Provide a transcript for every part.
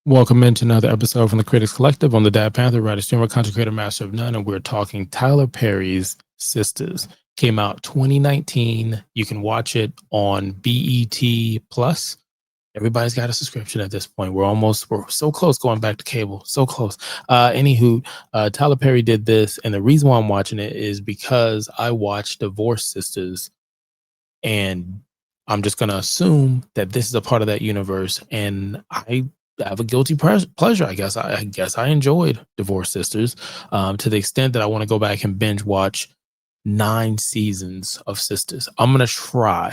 Welcome into another episode from the Critics Collective on the Dad Panther, writer, streamer, content creator, master of none, and we're talking Tyler Perry's Sistas. Came out 2019. You can watch it on BET Plus. Everybody's got a subscription at this point. We're so close going back to cable. So close. Tyler Perry did this, and the reason why I'm watching it is because I watched Divorced Sisters, and I'm just gonna assume that this is a part of that universe, and I have a guilty pleasure. I guess I enjoyed Divorced Sisters to the extent that I want to go back and binge watch 9 seasons of Sisters. I'm gonna try,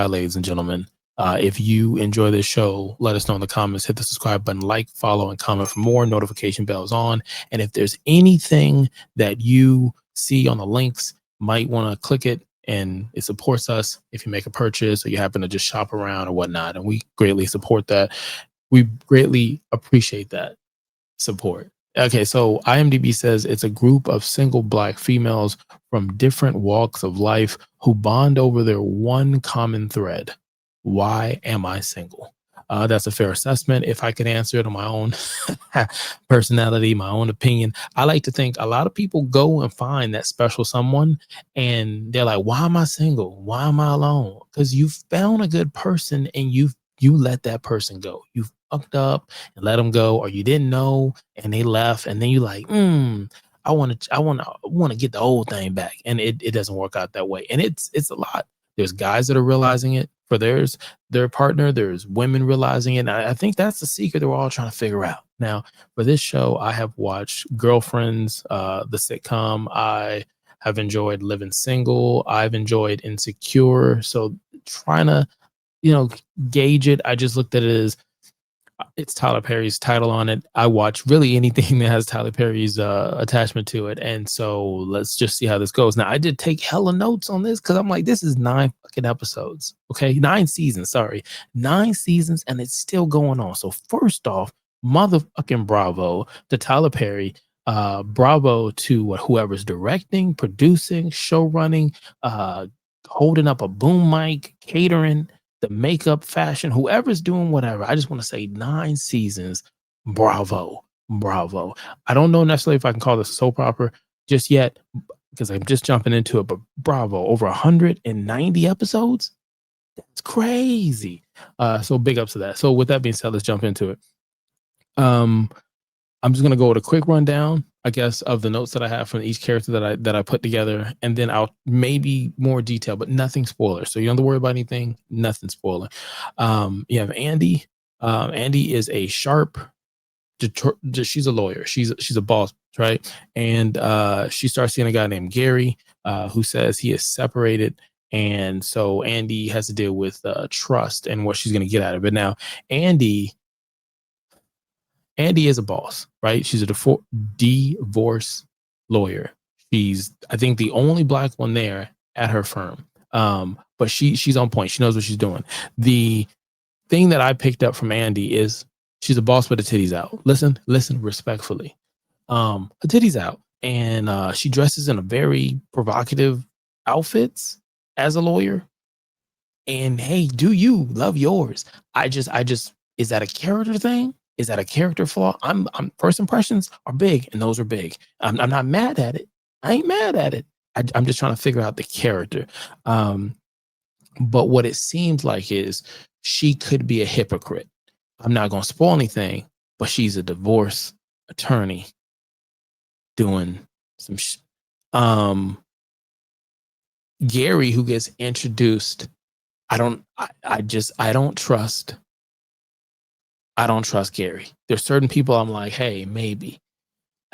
ladies and gentlemen. If you enjoy this show, let us know in the comments. Hit the subscribe button, like, follow, and comment for more. Notification bells on. And if there's anything that you see on the links, might want to click it, and it supports us if you make a purchase or you happen to just shop around or whatnot. And we greatly support that. We greatly appreciate that support. Okay, so IMDb says it's a group of single Black females from different walks of life who bond over their one common thread. Why am I single? That's a fair assessment. If I could answer it on my own personality, my own opinion, I like to think a lot of people go and find that special someone and they're like, why am I single? Why am I alone? Because you found a good person and you let that person go. You fucked up and let them go, or you didn't know and they left, and then you like, I want to get the old thing back, and it doesn't work out that way. And it's a lot. There's guys that are realizing it for their partner. There's women realizing it. And I think that's the secret that we're all trying to figure out. Now, for this show, I have watched Girlfriends, the sitcom. I have enjoyed Living Single. I've enjoyed Insecure. So trying to, gauge it. I just looked at it as it's Tyler Perry's title on it. I watch really anything that has Tyler Perry's attachment to it. And so let's just see how this goes. Now, I did take hella notes on this because I'm like, this is 9 fucking episodes. Okay. 9 seasons. Sorry. 9 seasons, and it's still going on. So first off, motherfucking bravo to Tyler Perry. Bravo to whoever's directing, producing, show running, holding up a boom mic, catering, the makeup, fashion, whoever's doing whatever. I just want to say 9 seasons. Bravo. I don't know necessarily if I can call this soap opera just yet because I'm just jumping into it, but bravo. Over 190 episodes. That's crazy. So big ups to that. So with that being said, let's jump into it. I'm just gonna go with a quick rundown, I guess, of the notes that I have from each character that I put together, and then I'll maybe more detail, but nothing spoiler. So you don't have to worry about anything, nothing spoiler. You have Andy. Andy is a sharp, she's a lawyer. She's a boss, right? And she starts seeing a guy named Gary, who says he is separated. And so Andy has to deal with trust and what she's gonna get out of it. Now, Andy is a boss, right? She's a divorce lawyer. She's, I think, the only Black one there at her firm. But she's on point. She knows what she's doing. The thing that I picked up from Andy is she's a boss with her titties out. Listen respectfully. Her titties out. And she dresses in a very provocative outfits as a lawyer. And hey, do you love yours? I just, is that a character thing? Is that a character flaw? I'm first impressions are big, and those are big. I'm not mad at it. I ain't mad at it. I'm just trying to figure out the character. But what it seems like is she could be a hypocrite. I'm not going to spoil anything, but she's a divorce attorney doing some Gary, who gets introduced, I don't trust Gary. There's certain people I'm like, hey, maybe.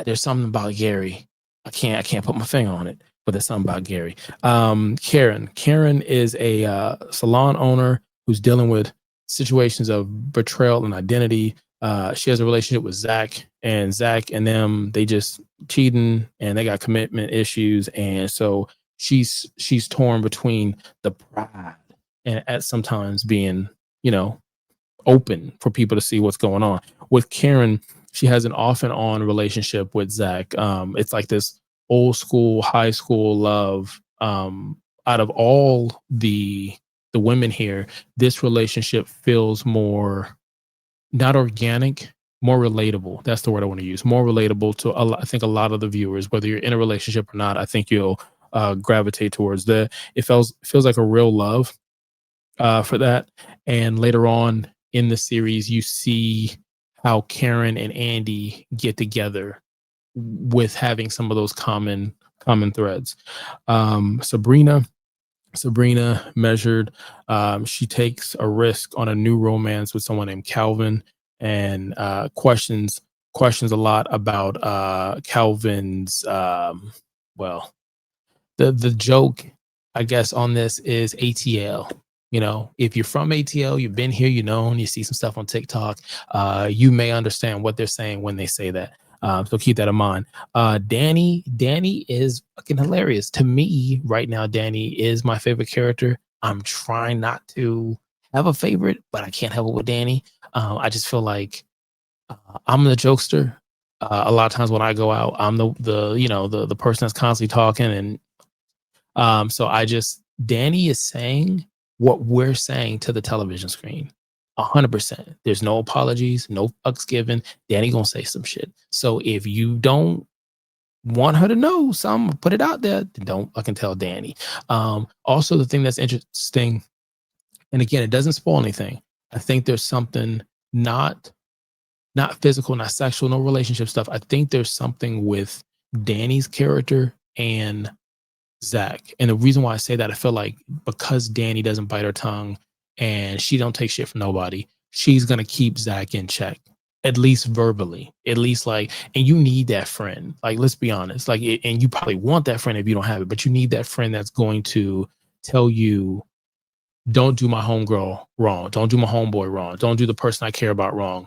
There's something about Gary. I can't put my finger on it, but there's something about Gary. Karen is a salon owner who's dealing with situations of betrayal and identity. She has a relationship with Zach and them, they just cheating and they got commitment issues. And so she's torn between the pride and at sometimes being, open for people to see what's going on. With Karen, she has an off and on relationship with Zach. It's like this old school, high school love. Out of all the women here, this relationship feels more not organic, more relatable. That's the word I want to use. More relatable to I think a lot of the viewers, whether you're in a relationship or not. I think you'll gravitate towards the. It feels like a real love for that. And later on in the series, you see how Karen and Andy get together with having some of those common threads. Sabrina measured. She takes a risk on a new romance with someone named Calvin, and questions a lot about Calvin's. Well, the joke, I guess, on this is ATL. You know, if you're from ATL, you've been here, you know, and you see some stuff on TikTok, you may understand what they're saying when they say that. So keep that in mind. Danny is fucking hilarious to me right now. Danny is my favorite character. I'm trying not to have a favorite, but I can't help it with Danny. I just feel like I'm the jokester. A lot of times when I go out, I'm the person that's constantly talking, and so Danny is saying what we're saying to the television screen. 100%. There's no apologies, no fucks given. Danny gonna say some shit. So if you don't want her to know something, put it out there, then don't fucking tell Danny. Also, the thing that's interesting, and again, it doesn't spoil anything. I think there's something not physical, not sexual, no relationship stuff. I think there's something with Danny's character and Zach. And the reason why I say that, I feel like because Danny doesn't bite her tongue and she don't take shit from nobody, she's gonna keep Zach in check, at least verbally, at least like, and you need that friend. Like, let's be honest, like, and you probably want that friend if you don't have it, but you need that friend that's going to tell you, don't do my homegirl wrong, don't do my homeboy wrong, don't do the person I care about wrong.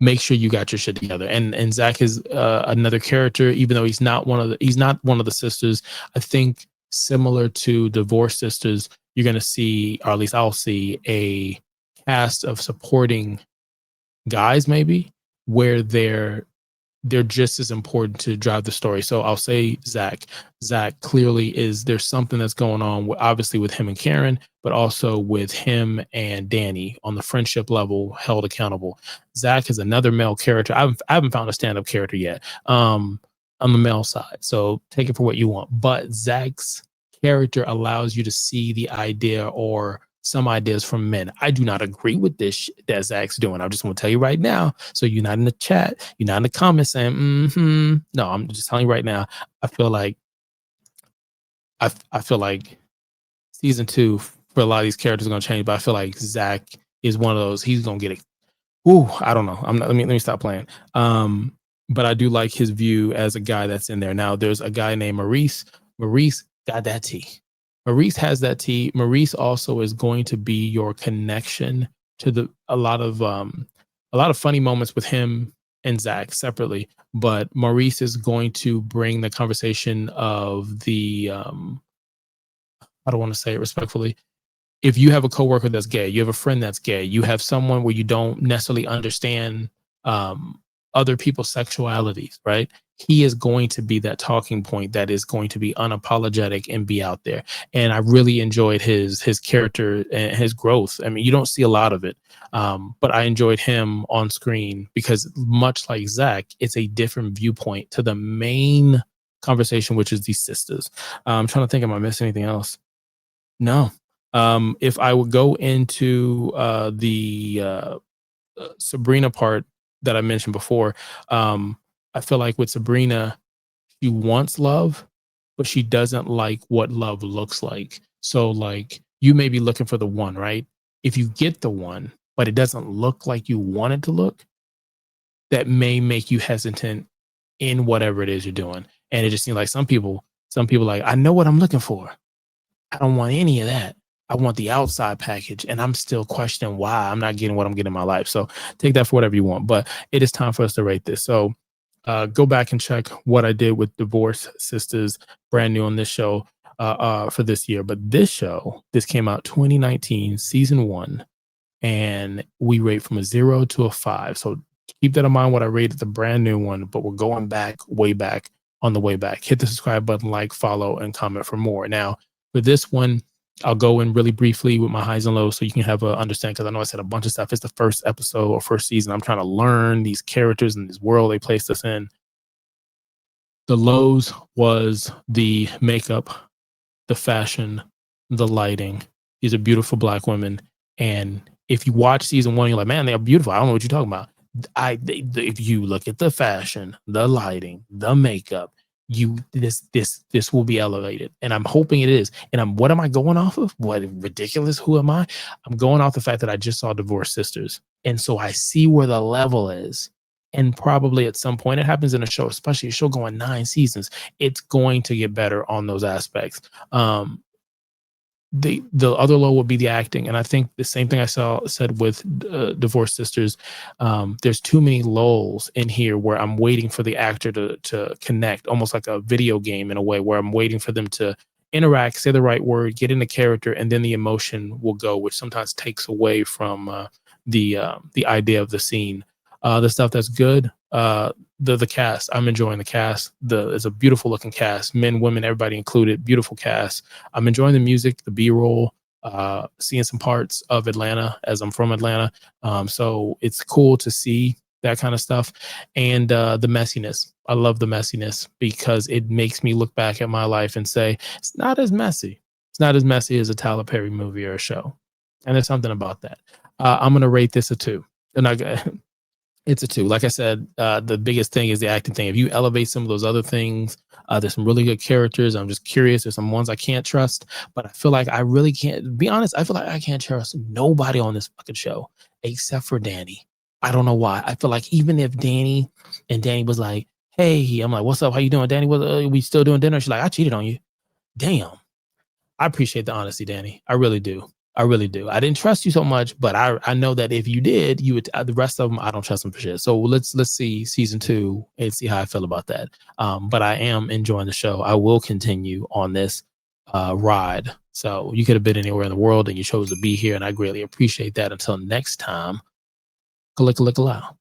Make sure you got your shit together. And Zach is another character, even though he's not one of the sisters. I think similar to Divorced Sisters, you're gonna see, or at least I'll see, a cast of supporting guys, maybe, where they're just as important to drive the story. So I'll say Zach. Zach clearly there's something that's going on, obviously with him and Karen, but also with him and Danny on the friendship level, held accountable. Zach is another male character. I haven't found a stand-up character yet on the male side. So take it for what you want. But Zach's character allows you to see the idea or some ideas from men. I do not agree with this that Zach's doing. I just want to tell you right now. So you're not in the chat, you're not in the comments saying, No, I'm just telling you right now. I feel like season 2 for a lot of these characters are gonna change, but I feel like Zach is one of those. He's gonna get it. Ooh, I don't know. Let me stop playing. But I do like his view as a guy that's in there. Now there's a guy named Maurice. Maurice got that tea. Maurice has that tea. Maurice also is going to be your connection to a lot of funny moments with him and Zach separately. But Maurice is going to bring the conversation of the I don't want to say it respectfully. If you have a coworker that's gay, you have a friend that's gay, you have someone where you don't necessarily understand other people's sexualities, right? He is going to be that talking point that is going to be unapologetic and be out there. And I really enjoyed his character and his growth. I mean, you don't see a lot of it, but I enjoyed him on screen because, much like Zach, it's a different viewpoint to the main conversation, which is these sisters. I'm trying to think, am I missing anything else? No. If I would go into the Sabrina part that I mentioned before, I feel like with Sabrina, she wants love, but she doesn't like what love looks like. So, like, you may be looking for the one, right? If you get the one, but it doesn't look like you want it to look, that may make you hesitant in whatever it is you're doing. And it just seems like some people like, I know what I'm looking for. I don't want any of that. I want the outside package, and I'm still questioning why I'm not getting what I'm getting in my life. So take that for whatever you want, but it is time for us to rate this. So go back and check what I did with Divorced Sisters, brand new on this show for this year. But this came out 2019, season 1, and we rate from a 0 to a 5. So keep that in mind what I rated the brand new one, but we're going back, way back on the way back. Hit the subscribe button, like, follow, and comment for more. Now, for this one, I'll go in really briefly with my highs and lows so you can have a understand, because I know I said a bunch of stuff. It's the first episode or first season. I'm trying to learn these characters and this world they placed us in. The lows was the makeup, the fashion, the lighting. These are beautiful Black women. And if you watch season 1, you're like, man, they're beautiful. I don't know what you're talking about. If you look at the fashion, the lighting, the makeup, this will be elevated, and I'm hoping it is. And what am I going off of? What ridiculous? Who am I? I'm going off the fact that I just saw Divorced Sisters, and so I see where the level is. And probably at some point, it happens in a show, especially a show going 9 seasons. It's going to get better on those aspects. The other low would be the acting, and I think the same thing I said with Divorced Sisters. There's too many lulls in here where I'm waiting for the actor to connect, almost like a video game in a way, where I'm waiting for them to interact, say the right word, get in the character, and then the emotion will go, which sometimes takes away from the idea of the scene. The stuff that's good, the cast. I'm enjoying the cast. It's a beautiful looking cast, men, women, everybody included. Beautiful cast. I'm enjoying the music, the B-roll, seeing some parts of Atlanta as I'm from Atlanta. So it's cool to see that kind of stuff. And the messiness. I love the messiness because it makes me look back at my life and say, it's not as messy. It's not as messy as a Tyler Perry movie or a show. And there's something about that. I'm going to rate this a 2. And it's a 2. Like I said, the biggest thing is the acting thing. If you elevate some of those other things, there's some really good characters. I'm just curious. There's some ones I can't trust, but I feel like I really can't be honest. I feel like I can't trust nobody on this fucking show except for Danny. I don't know why. I feel like even if Danny was like, hey, I'm like, what's up? How you doing, Danny? We still doing dinner? She's like, I cheated on you. Damn. I appreciate the honesty, Danny. I really do. I really do. I didn't trust you so much, but I know that if you did, you would. The rest of them, I don't trust them for shit. So let's see season 2 and see how I feel about that. But I am enjoying the show. I will continue on this ride. So you could have been anywhere in the world and you chose to be here, and I greatly appreciate that. Until next time, kalika-lika-lao.